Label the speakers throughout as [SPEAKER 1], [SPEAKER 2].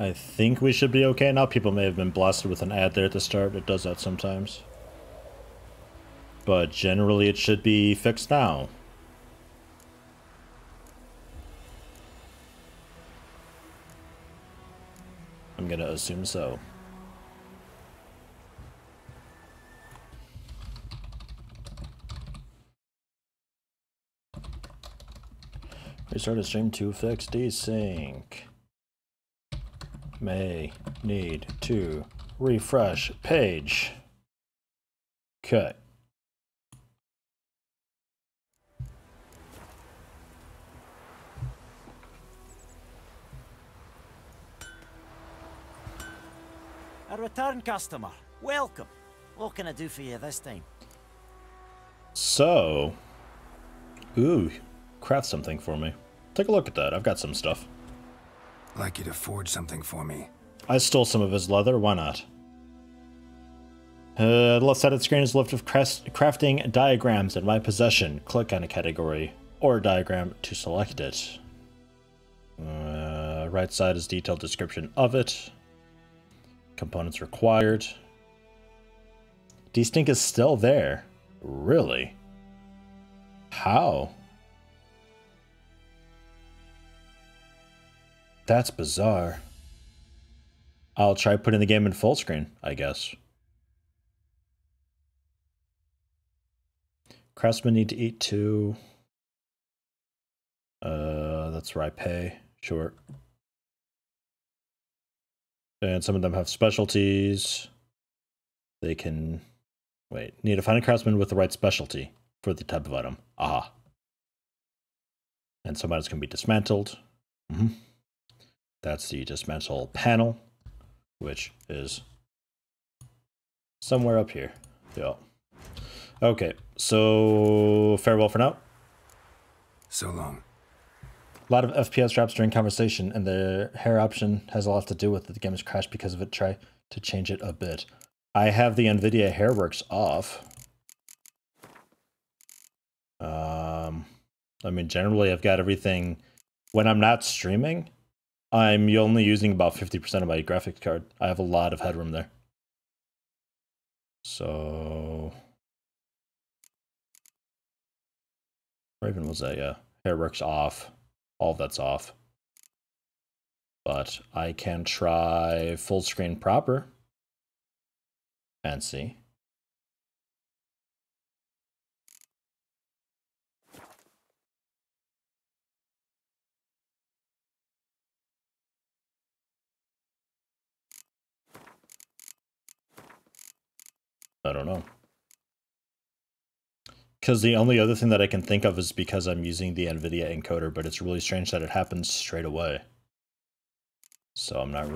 [SPEAKER 1] I think we should be okay now. People may have been blasted with an ad there at the start. It does that sometimes. But generally it should be fixed now. I'm gonna assume so. Restart a stream to fix desync. May need to refresh page. Okay.
[SPEAKER 2] A return customer. Welcome. What can I do for you this time?
[SPEAKER 1] So, ooh, craft something for me. Take a look at that. I've got some stuff.
[SPEAKER 3] I'd like you to forge something for me.
[SPEAKER 1] I stole some of his leather. Why not? The left-sided screen is left of crafting diagrams in my possession. Click on a category or diagram to select it. Right side is detailed description of it. Components required. Desync is still there. Really? How? That's bizarre. I'll try putting the game in full screen, I guess. Craftsmen need to eat too. That's where I pay. Sure. And some of them have specialties. They can... Wait, need to find a craftsman with the right specialty for the type of item. Aha. And some items can be dismantled. That's the dismantle panel, which is somewhere up here. Yeah. Okay, so farewell for now.
[SPEAKER 3] So long.
[SPEAKER 1] A lot of FPS drops during conversation, and the hair option has a lot to do with it. The game has crashed because of it. Try to change it a bit. I have the NVIDIA Hairworks off. I mean, generally I've got everything. When I'm not streaming, I'm only using about 50% of my graphics card. I have a lot of headroom there. So... Raven was that, yeah. Hairworks off. All of that's off. But I can try full screen proper. And see. I don't know. Because the only other thing that I can think of is because I'm using the NVIDIA encoder, but it's really strange that it happens straight away. So I'm not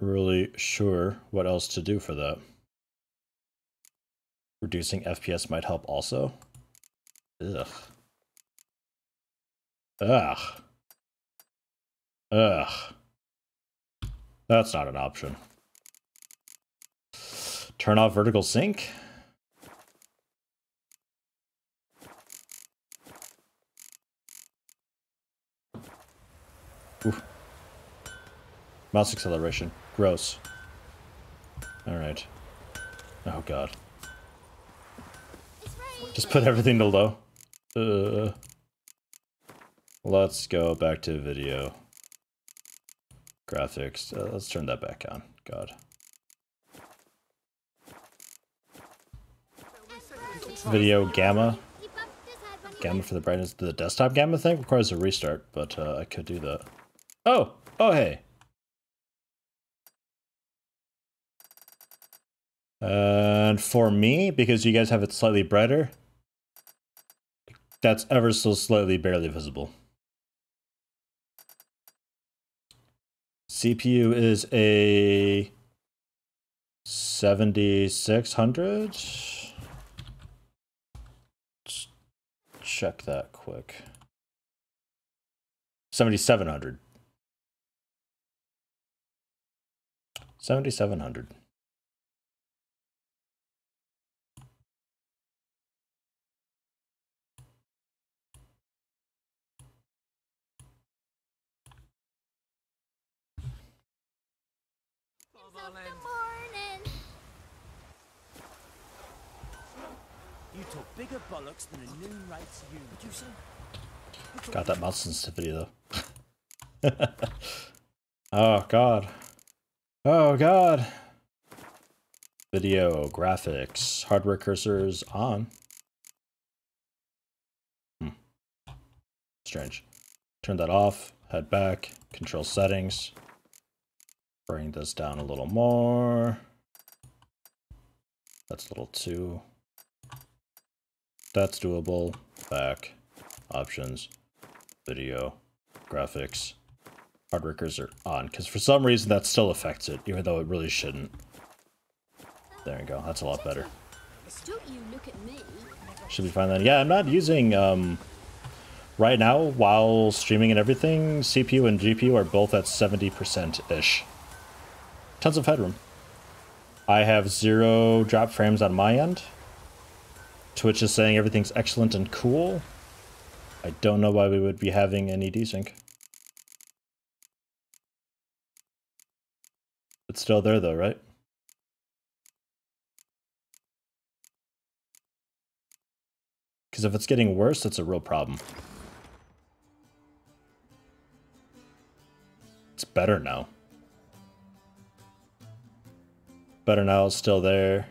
[SPEAKER 1] really sure what else to do for that. Reducing FPS might help also. Ugh. Ugh. Ugh. That's not an option. Turn off vertical sync. Oof. Mouse acceleration. Gross. Alright. Oh god. Just put everything to low. Let's go back to video. Graphics. Let's turn that back on. God. Video gamma. Gamma for the brightness. The desktop gamma thing requires a restart, but I could do that. Oh! Oh, hey! And for me, because you guys have it slightly brighter, that's ever so slightly barely visible. CPU is a 7600. Check that quick. 7700. 7700.
[SPEAKER 2] You talk bigger bollocks than a noon rates you, would you say?
[SPEAKER 1] Got that mouse sensitivity though. Oh god. Oh god. Video, graphics, hardware cursors on. Strange. Turn that off, head back, control settings. Bring this down a little more. That's a little too. That's doable. Back, options, video, graphics, hardware cursor on. Because for some reason that still affects it, even though it really shouldn't. There you go. That's a lot better. Should be fine then. Yeah, I'm not using right now while streaming and everything. CPU and GPU are both at 70%-ish. Tons of headroom. I have 0 drop frames on my end. Twitch is saying everything's excellent and cool. I don't know why we would be having any desync. It's still there though, right? Because if it's getting worse, that's a real problem. It's better now. Better now, it's still there.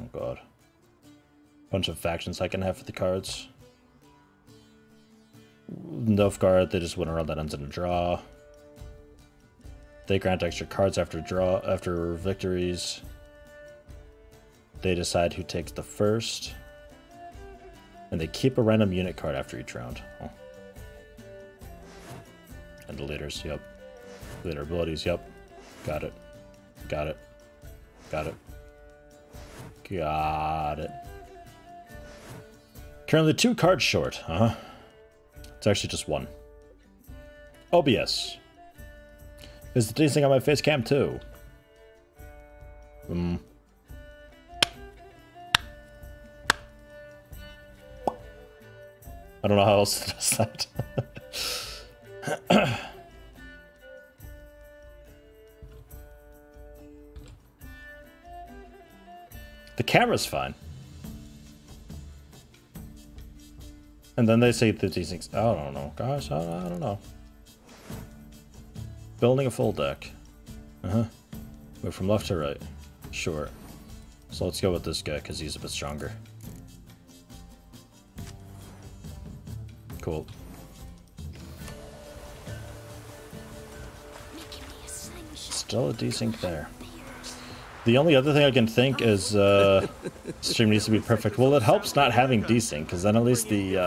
[SPEAKER 1] Oh god. Bunch of factions I can have for the cards. Nilfgaard, they just win a round that ends in a draw. They grant extra cards after victories. They decide who takes the first. And they keep a random unit card after each round. Oh. And the leaders, yep. Leader abilities, yep. Got it. Got it. Got it. Got it. Currently 2 cards short, huh? It's actually just 1. OBS. Is the desync on my face cam too? I don't know how else to do that. The camera's fine. And then they say that these things. I don't know, guys. I don't know. Building a full deck. Move from left to right. Sure. So let's go with this guy because he's a bit stronger. Cool. Still a desync there. The only other thing I can think is stream needs to be perfect. Well, it helps not having desync because then at least the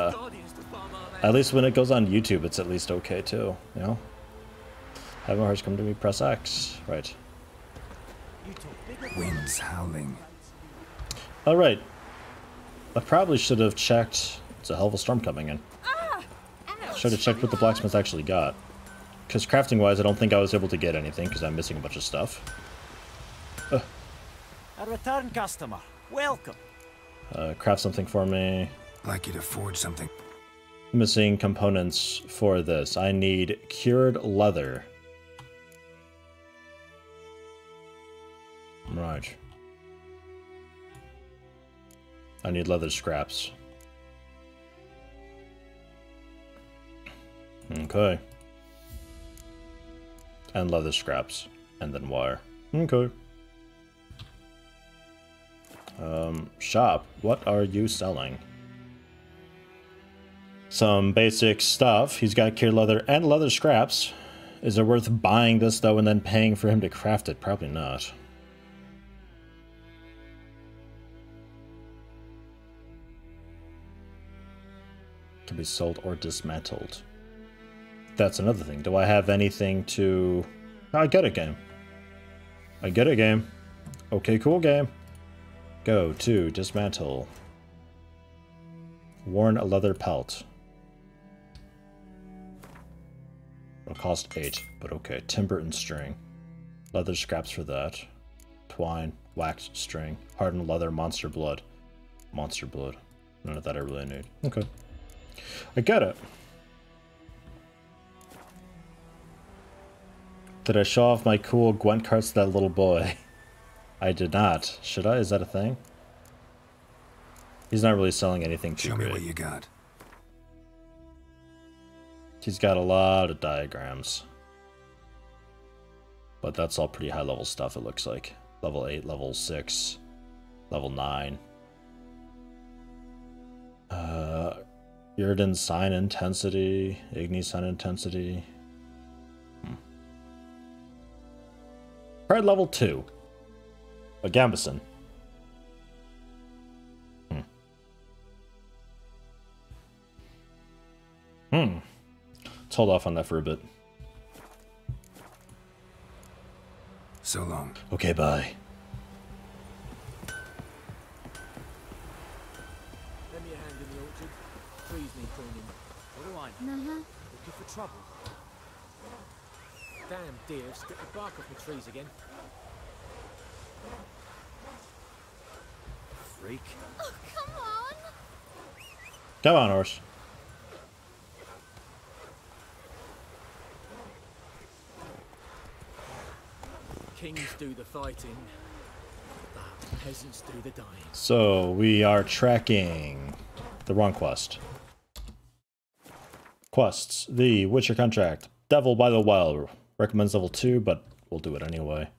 [SPEAKER 1] at least when it goes on YouTube, it's at least okay too. You know. Have my hearts come to me. Press X. Right.
[SPEAKER 3] Winds howling.
[SPEAKER 1] All right. I probably should have checked. It's a hell of a storm coming in. Should have checked what the blacksmith actually got. Because crafting-wise, I don't think I was able to get anything because I'm missing a bunch of stuff.
[SPEAKER 2] A return customer. Welcome.
[SPEAKER 1] Craft something for me.
[SPEAKER 3] Like you to forge something.
[SPEAKER 1] Missing components for this. I need cured leather. Right. I need leather scraps. Okay. And leather scraps. And then wire. Okay. Shop. What are you selling? Some basic stuff. He's got cured leather and leather scraps. Is it worth buying this, though, and then paying for him to craft it? Probably not. Can be sold or dismantled. That's another thing. Do I have anything to... Oh, I get a game. I get a game. Okay, cool game. Go to dismantle. Worn a leather pelt. It'll cost 8, but okay. Timber and string. Leather scraps for that. Twine, waxed string, hardened leather, monster blood. Monster blood. None of that I really need. Okay. I get it. Did I show off my cool Gwent cards to that little boy? I did not. Should I? Is that a thing? He's not really selling anything too great.
[SPEAKER 3] Show me what you got.
[SPEAKER 1] He's got a lot of diagrams. But that's all pretty high level stuff, it looks like. Level 8, level 6, level 9. Yrden sign intensity, Igni sign intensity. Pride level 2. A Gambison. Let's hold off on that for a bit.
[SPEAKER 3] So long.
[SPEAKER 1] Okay, bye.
[SPEAKER 4] Lend me a hand in the orchard. Trees need pruning.
[SPEAKER 2] What do I know?
[SPEAKER 4] Looking for trouble. Damn deer, stripped the bark off my trees again.
[SPEAKER 2] Freak.
[SPEAKER 5] Oh, come on!
[SPEAKER 1] Come on, horse.
[SPEAKER 4] Kings do the fighting, but peasants do the dying.
[SPEAKER 1] So, we are tracking the wrong quest. Quests. The Witcher contract. Devil by the Well. Recommends level 2, but we'll do it anyway.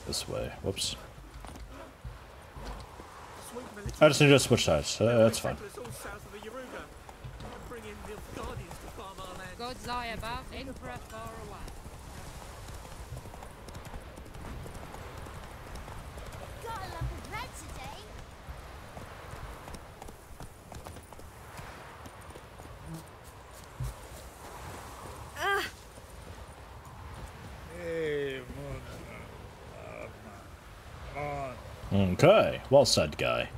[SPEAKER 1] This way. Whoops. I just need to switch sides. That's fine.
[SPEAKER 6] God's eye above, emperor far away.
[SPEAKER 5] Got a lump of bread today.
[SPEAKER 1] Okay. Well said, guy.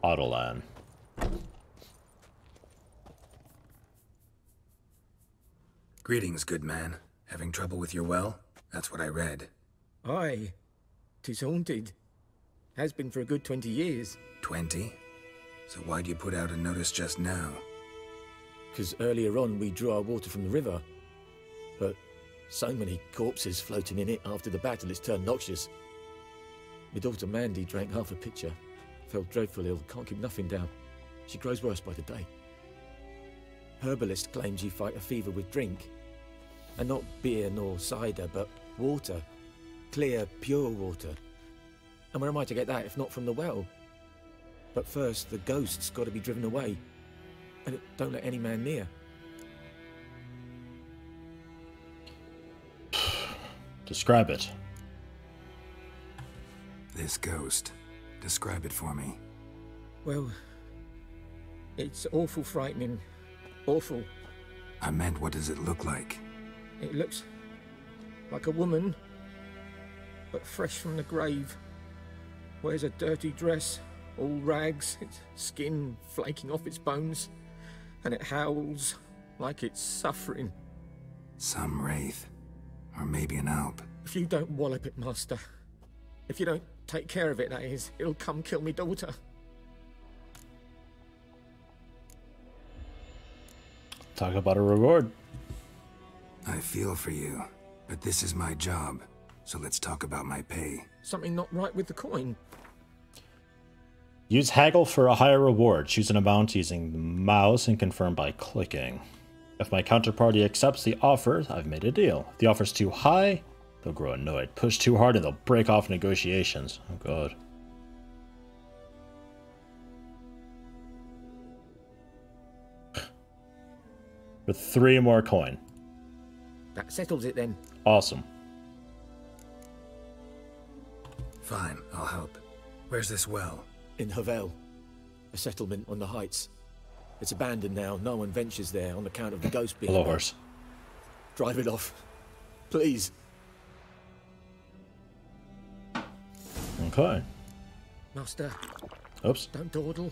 [SPEAKER 1] Autolan.
[SPEAKER 3] Greetings, good man. Having trouble with your well? That's what I read.
[SPEAKER 4] Aye, 'tis haunted. Has been for a good 20 years.
[SPEAKER 3] 20? So why'd you put out a notice just now?
[SPEAKER 4] 'Cause earlier on we drew our water from the river. But so many corpses floating in it after the battle it's turned noxious. My daughter Mandy drank half a pitcher. Felt dreadful ill, can't keep nothing down. She grows worse by the day. Herbalist claims you fight a fever with drink. And not beer nor cider, but water. Clear, pure water. And where am I to get that if not from the well? But first, the ghost's got to be driven away. And don't let any man near.
[SPEAKER 1] Describe it.
[SPEAKER 3] This ghost. Describe it for me.
[SPEAKER 4] Well, it's awful frightening. Awful.
[SPEAKER 3] I meant, what does it look like?
[SPEAKER 4] It looks like a woman, but fresh from the grave. Wears a dirty dress, all rags, its skin flaking off its bones, and it howls like it's suffering.
[SPEAKER 3] Some wraith. Or maybe an alp.
[SPEAKER 4] If you don't wallop it, Master, if you don't take care of it, that is, it'll come kill me daughter.
[SPEAKER 1] Talk about a reward.
[SPEAKER 3] I feel for you, but this is my job, so let's talk about my pay.
[SPEAKER 4] Something not right with the coin.
[SPEAKER 1] Use haggle for a higher reward. Choose an amount using the mouse and confirm by clicking. If my counterparty accepts the offer, I've made a deal. If the offer's too high, they'll grow annoyed. Push too hard and they'll break off negotiations. Oh god. With 3 more coin.
[SPEAKER 4] That settles it then.
[SPEAKER 1] Awesome.
[SPEAKER 3] Fine, I'll help. Where's this well?
[SPEAKER 4] In Havel, a settlement on the heights. It's abandoned now. No one ventures there on account of the ghost being
[SPEAKER 1] Hello,
[SPEAKER 4] there.
[SPEAKER 1] horse.
[SPEAKER 4] Drive it off. Please.
[SPEAKER 1] Okay.
[SPEAKER 4] Master,
[SPEAKER 1] Oops.
[SPEAKER 4] don't dawdle.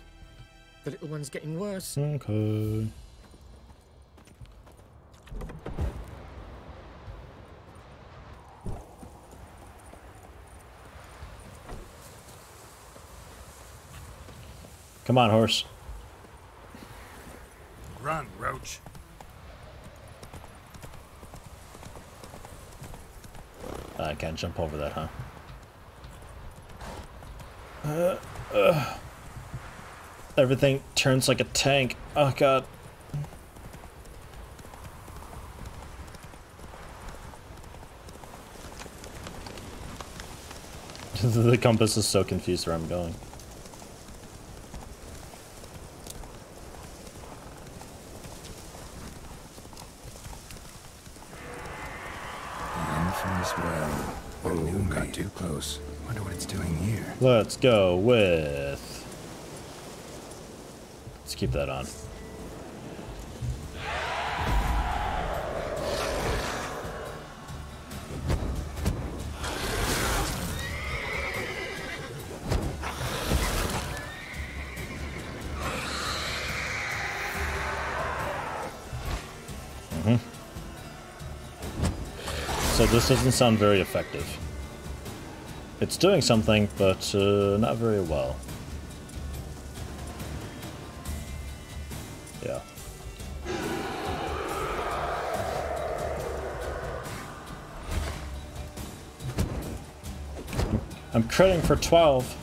[SPEAKER 4] The little one's getting worse.
[SPEAKER 1] Okay. Come on, horse.
[SPEAKER 3] Run. on, Roach.
[SPEAKER 1] I can't jump over that, huh? Everything turns like a tank. Oh god. The compass is so confused where I'm going.
[SPEAKER 3] The infamous well. The noon got too close. Wonder what it's doing here.
[SPEAKER 1] Let's go with... Let's keep that on. So this doesn't sound very effective. It's doing something, but not very well. Yeah. I'm critting for 12.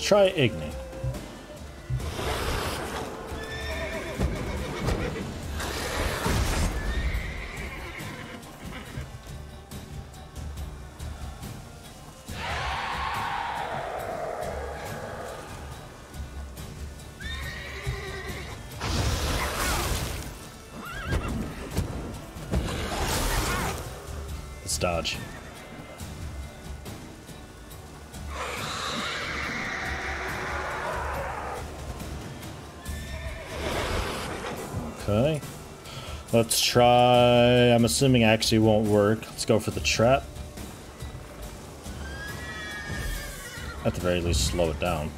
[SPEAKER 1] Try Igni. Let's dodge. Okay. Let's try... I'm assuming actually won't work. Let's go for the trap. At the very least, slow it down.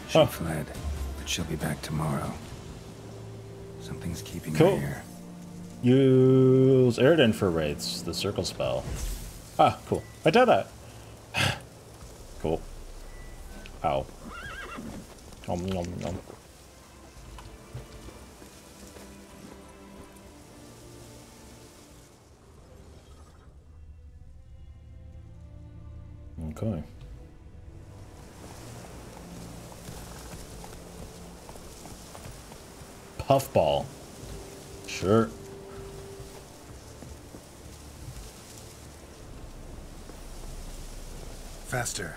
[SPEAKER 3] She fled, but she'll be back tomorrow. Something's keeping her here.
[SPEAKER 1] Use Airden for wraiths, the circle spell. Ah, cool. I did that! Cool. Ow. Nom nom nom. Okay. Puffball. Sure.
[SPEAKER 3] Faster.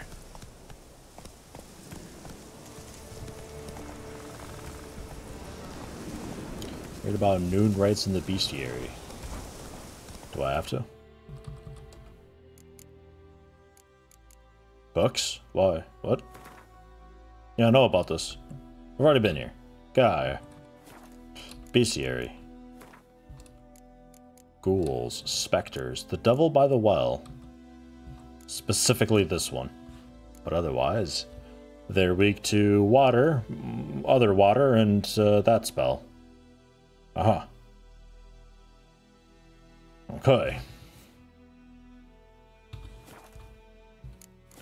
[SPEAKER 1] Read about noon rights in the bestiary. Do I have to? Books? Why? What? Yeah, I know about this. I've already been here. Guy. Bestiary. Ghouls. Specters. The devil by the well. Specifically this one. But otherwise, they're weak to water, other water, and that spell. Aha. Okay.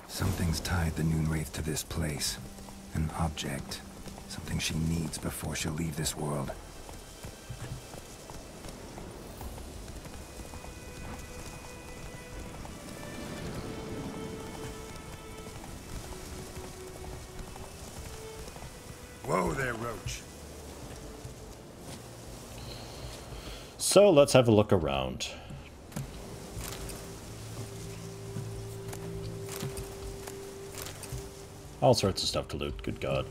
[SPEAKER 3] Something's tied the Noon Wraith to this place. An object. Something she needs before she'll leave this world. Whoa there, Roach.
[SPEAKER 1] So let's have a look around. All sorts of stuff to loot, good god.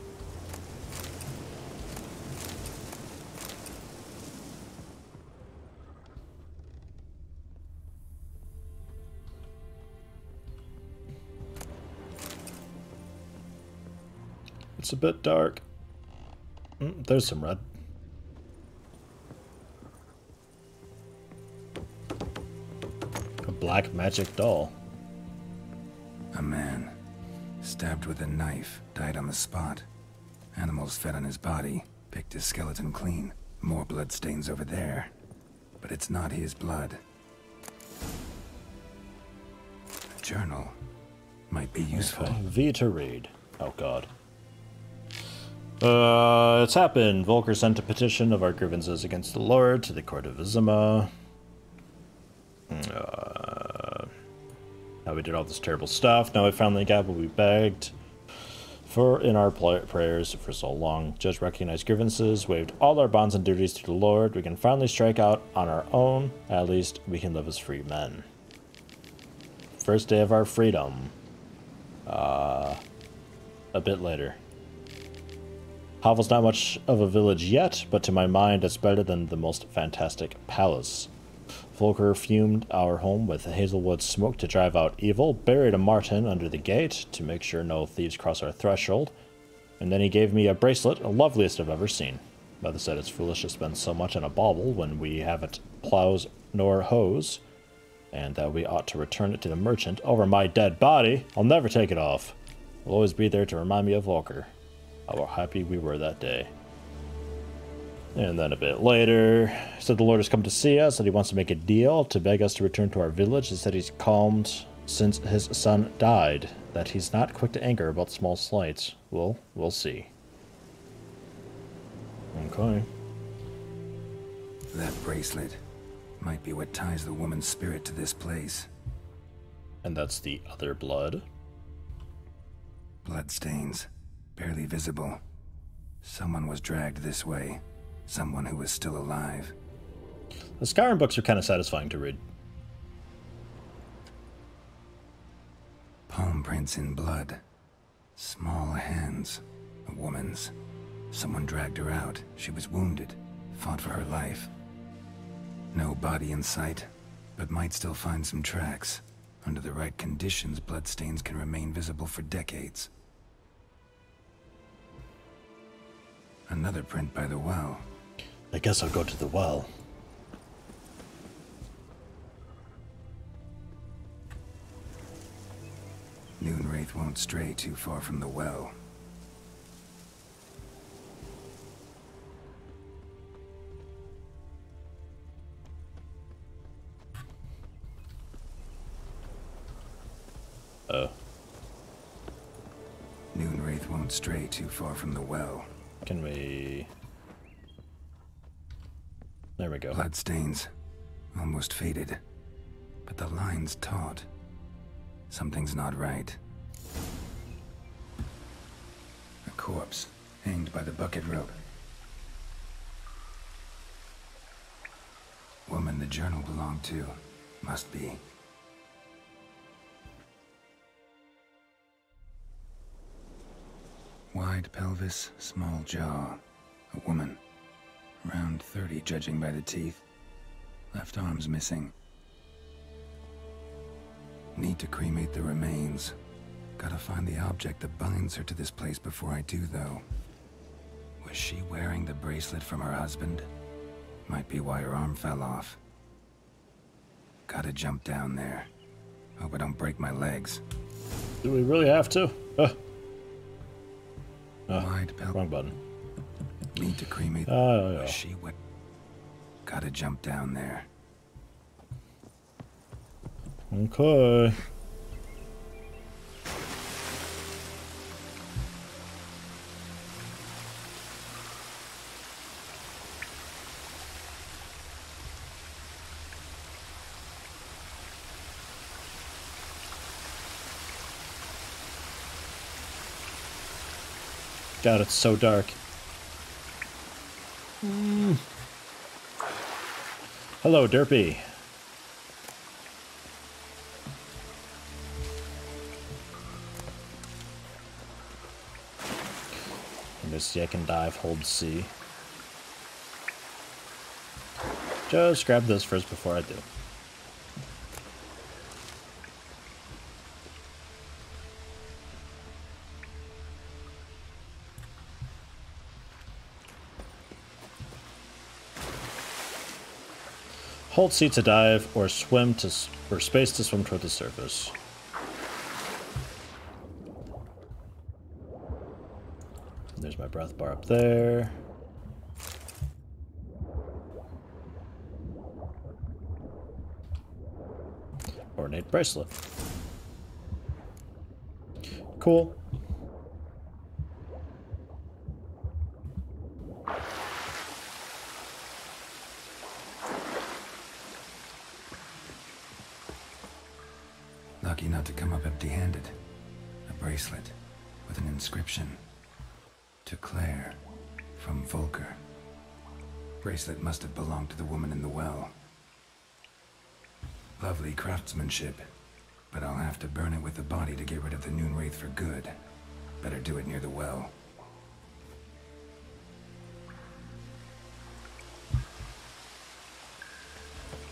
[SPEAKER 1] It's a bit dark. There's some red. black magic doll.
[SPEAKER 3] A man, stabbed with a knife, died on the spot. Animals fed on his body, picked his skeleton clean. More bloodstains over there. But it's not his blood. A journal might be useful.
[SPEAKER 1] Okay. V to read. Oh god. It's happened. Volker sent a petition of our grievances against the Lord to the court of Vizima. How we did all this terrible stuff. Now we finally got what we begged for in our prayers for so long. Judge recognized grievances, waived all our bonds and duties to the Lord. We can finally strike out on our own. At least we can live as free men. First day of our freedom. A bit later. Havel's not much of a village yet, but to my mind it's better than the most fantastic palace. Volker fumed our home with hazelwood smoke to drive out evil, buried a marten under the gate to make sure no thieves cross our threshold, and then he gave me a bracelet, the loveliest I've ever seen. Mother said it's foolish to spend so much on a bauble when we haven't plows nor hoes, and that we ought to return it to the merchant over my dead body. I'll never take it off. It'll always be there to remind me of Volker. How happy we were that day. And then a bit later, he said the Lord has come to see us, that he wants to make a deal to beg us to return to our village. He said he's calmed since his son died, that he's not quick to anger about small slights. Well, we'll see. Okay.
[SPEAKER 3] That bracelet might be what ties the woman's spirit to this place.
[SPEAKER 1] And that's the other blood.
[SPEAKER 3] Bloodstains, barely visible. Someone was dragged this way. Someone who was still alive.
[SPEAKER 1] The Skyrim books are kind of satisfying to read.
[SPEAKER 3] Palm prints in blood. Small hands. A woman's. Someone dragged her out. She was wounded. Fought for her life. No body in sight, but might still find some tracks. Under the right conditions, bloodstains can remain visible for decades. Another print by the well.
[SPEAKER 1] I guess I'll go to the well.
[SPEAKER 3] Noonwraith won't stray too far from the well. Noonwraith won't stray too far from the well.
[SPEAKER 1] Can we... There we go.
[SPEAKER 3] Bloodstains. Almost faded. But the line's taut. Something's not right. A corpse, hanged by the bucket rope. Woman the journal belonged to. Must be. Wide pelvis, small jaw. A woman. Around 30, judging by the teeth. Left arm's missing. Need to cremate the remains. Gotta find the object that binds her to this place before I do, though. Was she wearing the bracelet from her husband? Might be why her arm fell off. Gotta jump down there. Hope I don't break my legs.
[SPEAKER 1] Do we really have to?
[SPEAKER 3] Wide
[SPEAKER 1] Wrong button.
[SPEAKER 3] Need to cremate.
[SPEAKER 1] Oh, yeah.
[SPEAKER 3] Was she wet? Gotta jump down there.
[SPEAKER 1] Okay. God, it's so dark. Hello, Derpy. This I can dive, hold C. Just grab this first before I do. Hold C to dive or swim to or space to swim toward the surface. There's my breath bar up there. Ornate bracelet. Cool.
[SPEAKER 3] Lucky not to come up empty-handed. A bracelet with an inscription. To Claire, from Volker. Bracelet must have belonged to the woman in the well. Lovely craftsmanship, but I'll have to burn it with the body to get rid of the Noonwraith for good. Better do it near the well.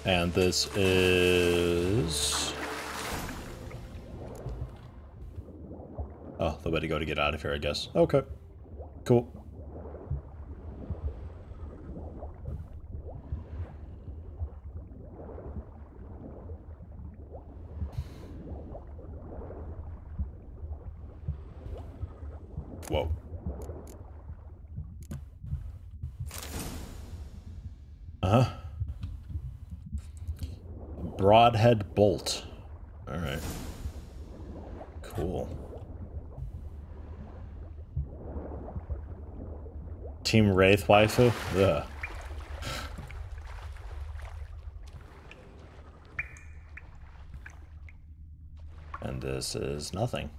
[SPEAKER 1] And this is... oh, the way to go to get out of here, I guess. Okay. Cool. Whoa. Uh-huh. Broadhead bolt. Alright. Cool. Team Wraith waifu? Ugh. And this is nothing.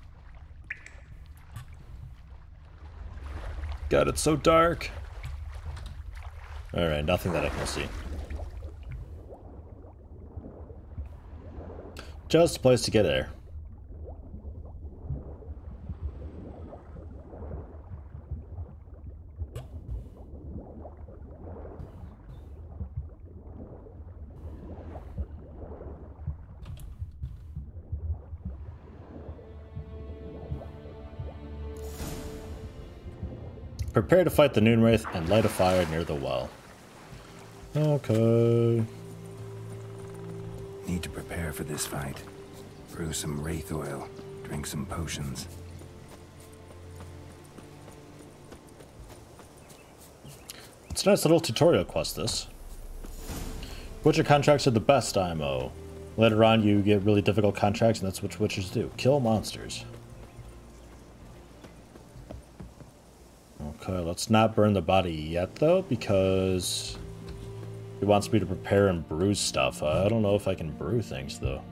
[SPEAKER 1] God, it's so dark. Alright, nothing that I can see. Just a place to get there. Prepare to fight the Noonwraith and light a fire near the well. Okay.
[SPEAKER 3] Need to prepare for this fight. Brew some wraith oil. Drink some potions.
[SPEAKER 1] It's a nice little tutorial quest, this. Witcher contracts are the best IMO. Later on, you get really difficult contracts, and that's what Witchers do. Kill monsters. Okay, let's not burn the body yet, though, because he wants me to prepare and brew stuff. I don't know if I can brew things, though.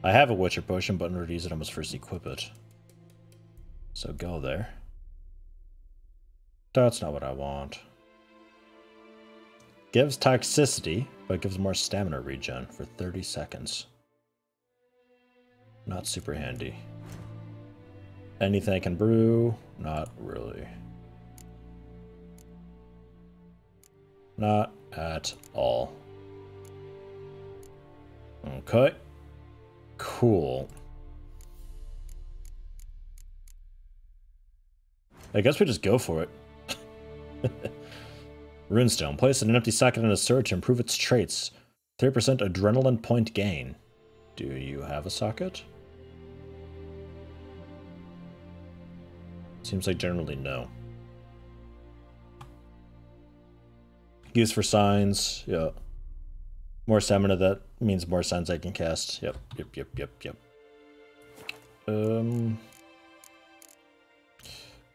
[SPEAKER 1] I have a Witcher potion, but in order to use it, I must first equip it. So go there. That's not what I want. Gives toxicity, but gives more stamina regen for 30 seconds. Not super handy. Anything I can brew? Not really. Not at all. Okay. Cool. I guess we just go for it. Runestone. Place an empty socket in a sword to improve its traits. 3% adrenaline point gain. Do you have a socket? Seems like generally no. Use for signs. Yeah. More stamina, that means more signs I can cast. Yep.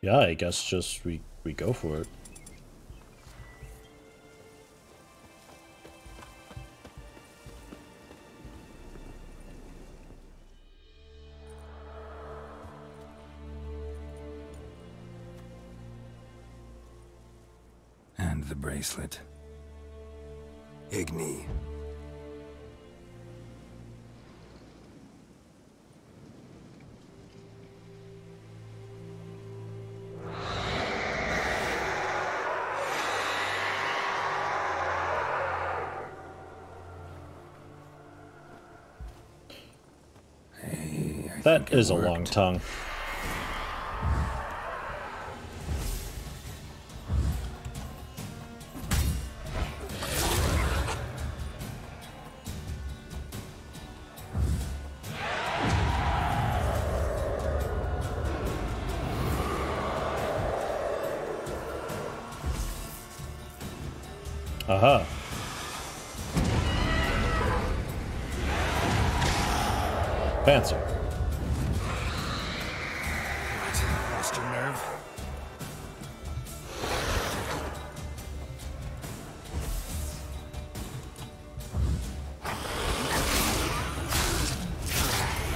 [SPEAKER 1] Yeah, I guess just we go for it.
[SPEAKER 3] And the bracelet. Igni.
[SPEAKER 1] That is a long tongue. Aha. Fancy.
[SPEAKER 3] What? Lost your nerve?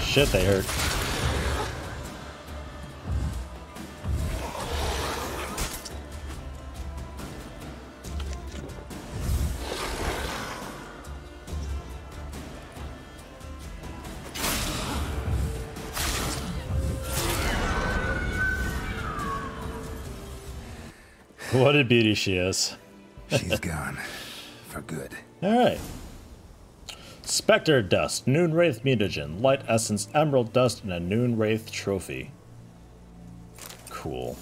[SPEAKER 1] Shit, they hurt. What a beauty she is.
[SPEAKER 3] She's gone. For good.
[SPEAKER 1] Alright. Spectre Dust, Noon Wraith Mutagen, Light Essence, Emerald Dust, and a Noon Wraith Trophy. Cool.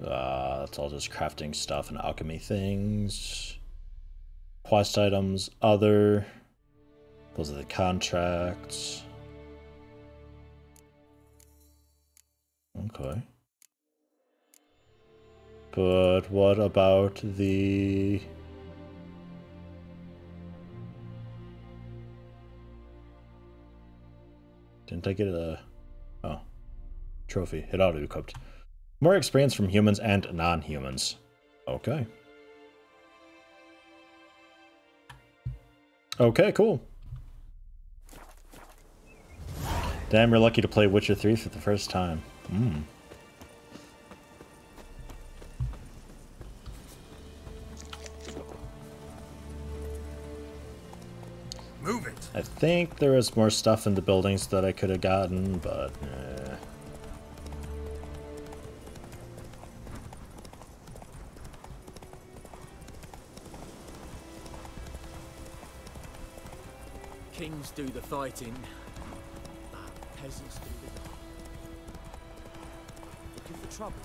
[SPEAKER 1] That's all just crafting stuff and alchemy things. Quest items, other. Those are the contracts. Okay. But what about the... Didn't I get a... Oh. Trophy. It ought to be equipped. More experience from humans and non-humans. Okay. Okay, cool. Damn, you're lucky to play Witcher 3 for the first time. Hmm.
[SPEAKER 3] Move it.
[SPEAKER 1] I think there was more stuff in the buildings that I could have gotten, but
[SPEAKER 4] Kings do the fighting, but peasants do the...
[SPEAKER 2] Looking for trouble?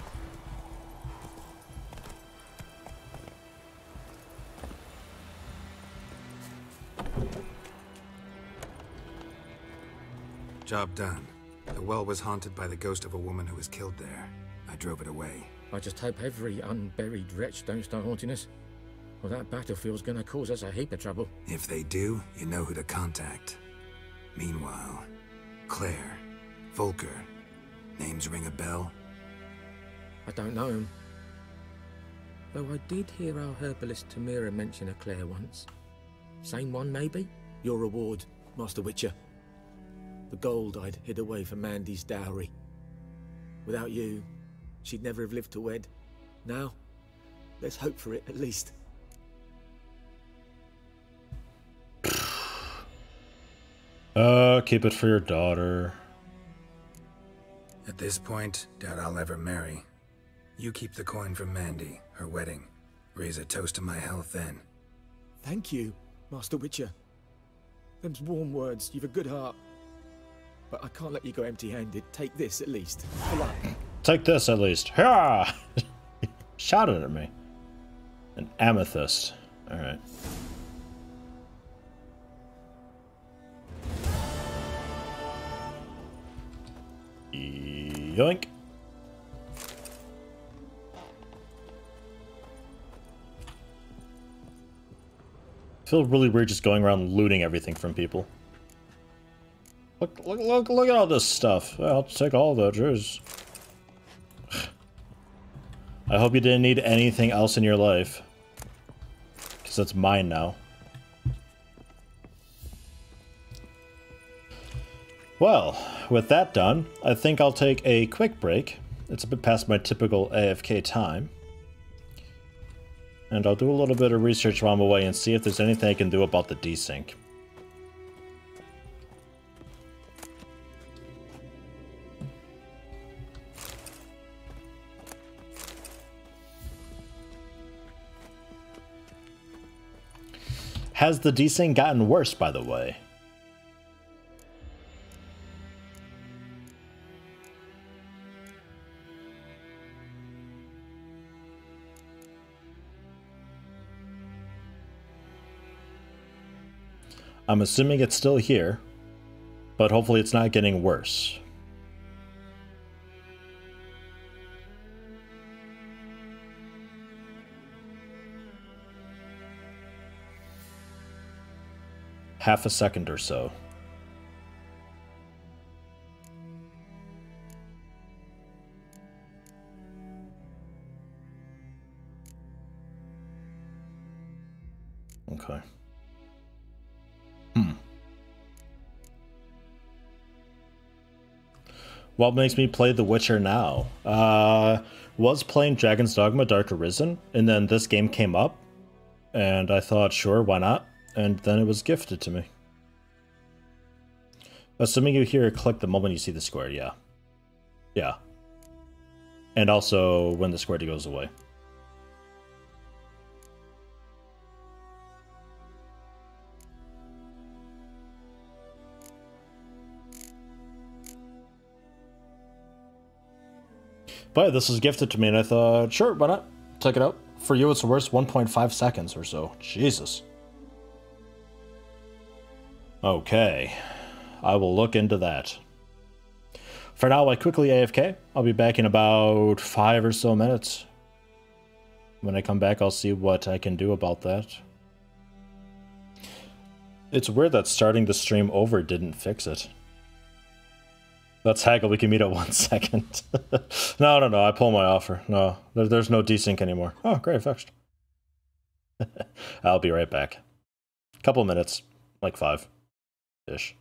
[SPEAKER 3] Job done. The well was haunted by the ghost of a woman who was killed there. I drove it away.
[SPEAKER 4] I just hope every unburied wretch don't start haunting us. Well, that battlefield's gonna cause us a heap of trouble.
[SPEAKER 3] If they do, you know who to contact. Meanwhile, Claire, Volker, names ring a bell?
[SPEAKER 4] I don't know him. Though I did hear our herbalist Tamira mention a Claire once. Same one, maybe? Your reward, Master Witcher. The gold I'd hid away for Mandy's dowry. Without you, she'd never have lived to wed. Now, let's hope for it, at least.
[SPEAKER 1] keep it for your daughter.
[SPEAKER 3] At this point, doubt I'll ever marry. You keep the coin from Mandy, her wedding. Raise a toast to my health then.
[SPEAKER 4] Thank you, Master Witcher. Them's warm words, you've a good heart. But I can't let you go empty-handed. Take this, at least. For luck.
[SPEAKER 1] Take this, at least. Hurrah! Shouted at me. An amethyst. Alright. Yoink. I feel really weird just going around looting everything from people. Look at all this stuff. I'll take all that, jeez. I hope you didn't need anything else in your life. Because that's mine now. Well, with that done, I think I'll take a quick break. It's a bit past my typical AFK time. And I'll do a little bit of research while I'm away and see if there's anything I can do about the desync. Has the desync gotten worse, by the way? I'm assuming it's still here, but hopefully it's not getting worse. half a second or so. Okay. What makes me play The Witcher now? Was playing Dragon's Dogma Dark Arisen, and then this game came up, and I thought, sure, why not? And then it was gifted to me. Assuming you hear a click the moment you see the square, yeah. Yeah. And also when the square goes away. But this was gifted to me, and I thought, sure, why not? Check it out. For you, it's worth 1.5 seconds or so. Jesus. Okay. I will look into that. For now, I quickly AFK. I'll be back in about 5 or so minutes. When I come back, I'll see what I can do about that. It's weird that starting the stream over didn't fix it. Let's haggle, we can meet at 1 second. No, I pull my offer. No, there's no desync anymore. Oh, great, fixed. I'll be right back. Couple minutes, like 5-ish.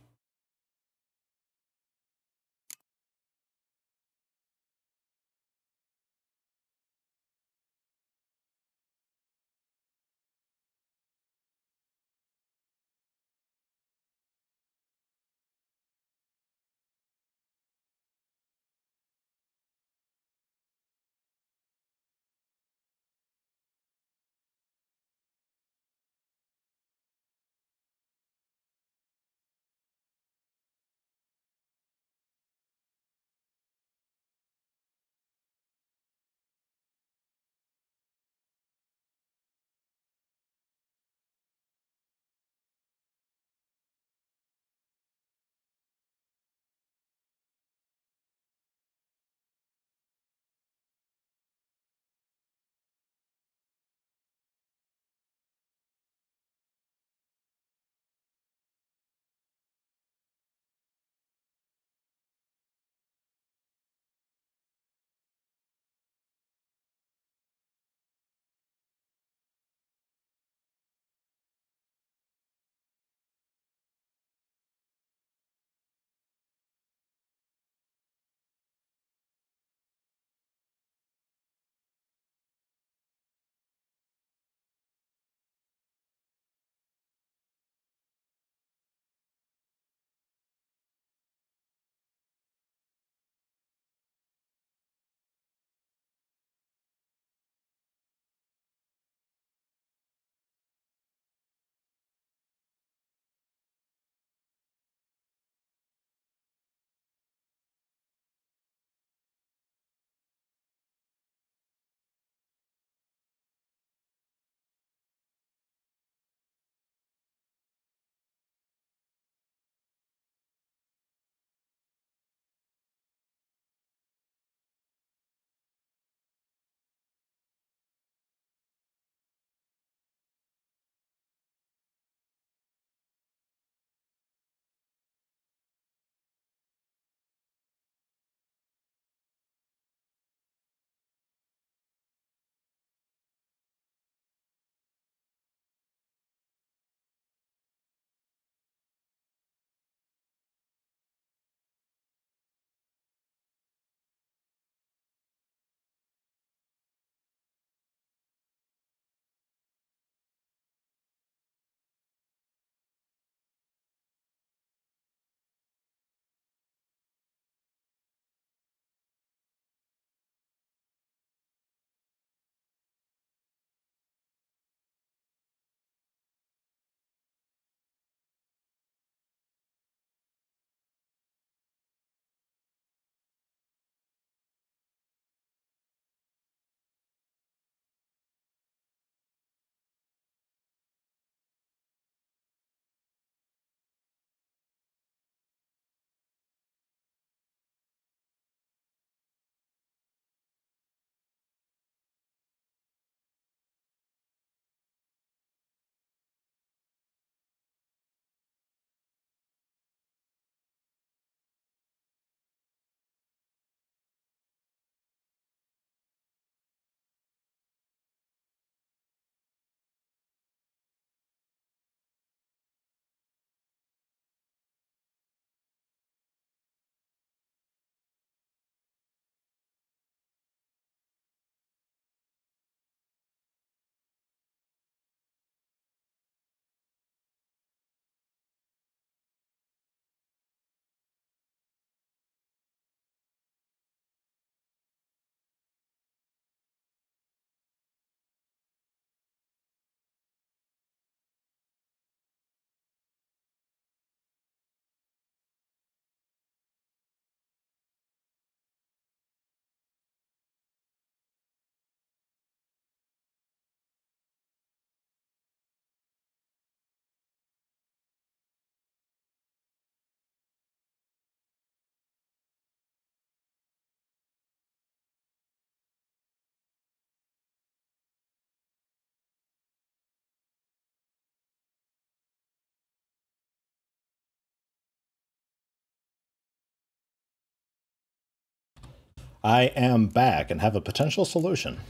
[SPEAKER 1] I am back and have a potential solution.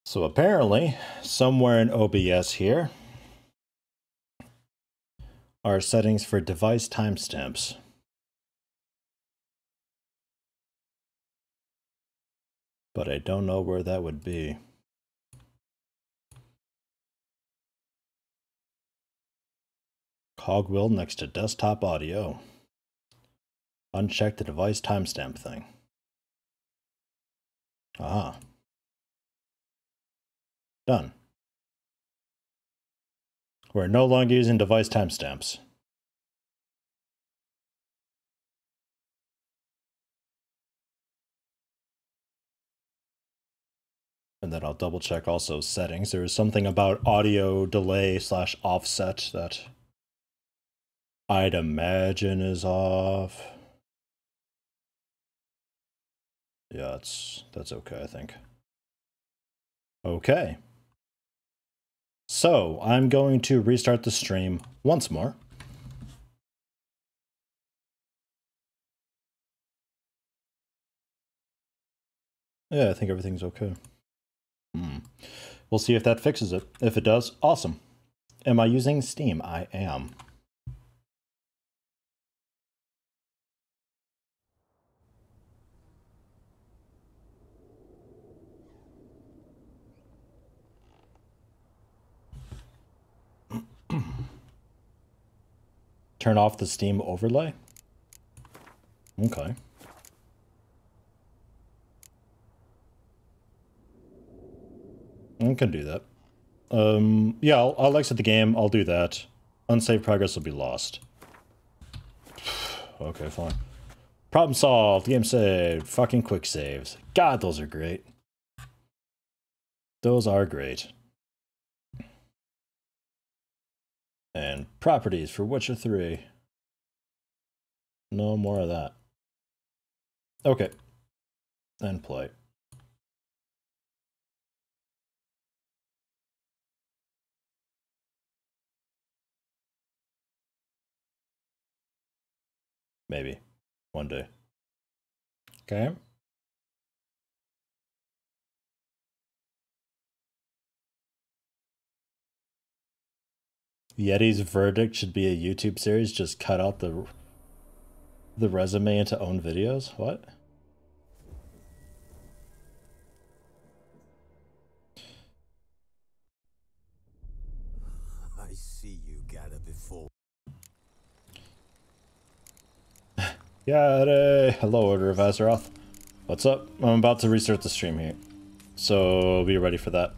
[SPEAKER 1] So apparently, somewhere in OBS here are settings for device timestamps. But I don't know where that would be. Cogwheel next to desktop audio. Uncheck the device timestamp thing. Ah. Done. We're no longer using device timestamps. And then I'll double check also settings. There is something about audio delay / offset that I'd imagine is off. Yeah, that's okay, I think. Okay. So, I'm going to restart the stream once more. Yeah, I think everything's okay. We'll see if that fixes it. If it does, awesome. Am I using Steam? I am. Turn off the Steam overlay? Okay. I can do that. Yeah, I'll exit the game. I'll do that. Unsaved progress will be lost. Okay, fine. Problem solved. Game saved. Fucking quick saves. God, those are great. Those are great. And properties for Witcher 3. No more of that. Okay. And play. Maybe. One day. Okay. Yeti's verdict should be a YouTube series. Just cut out the resume into own videos? What?
[SPEAKER 7] I see you gather before.
[SPEAKER 1] Yeti! Hello, Order of Azeroth. What's up? I'm about to restart the stream here. So be ready for that.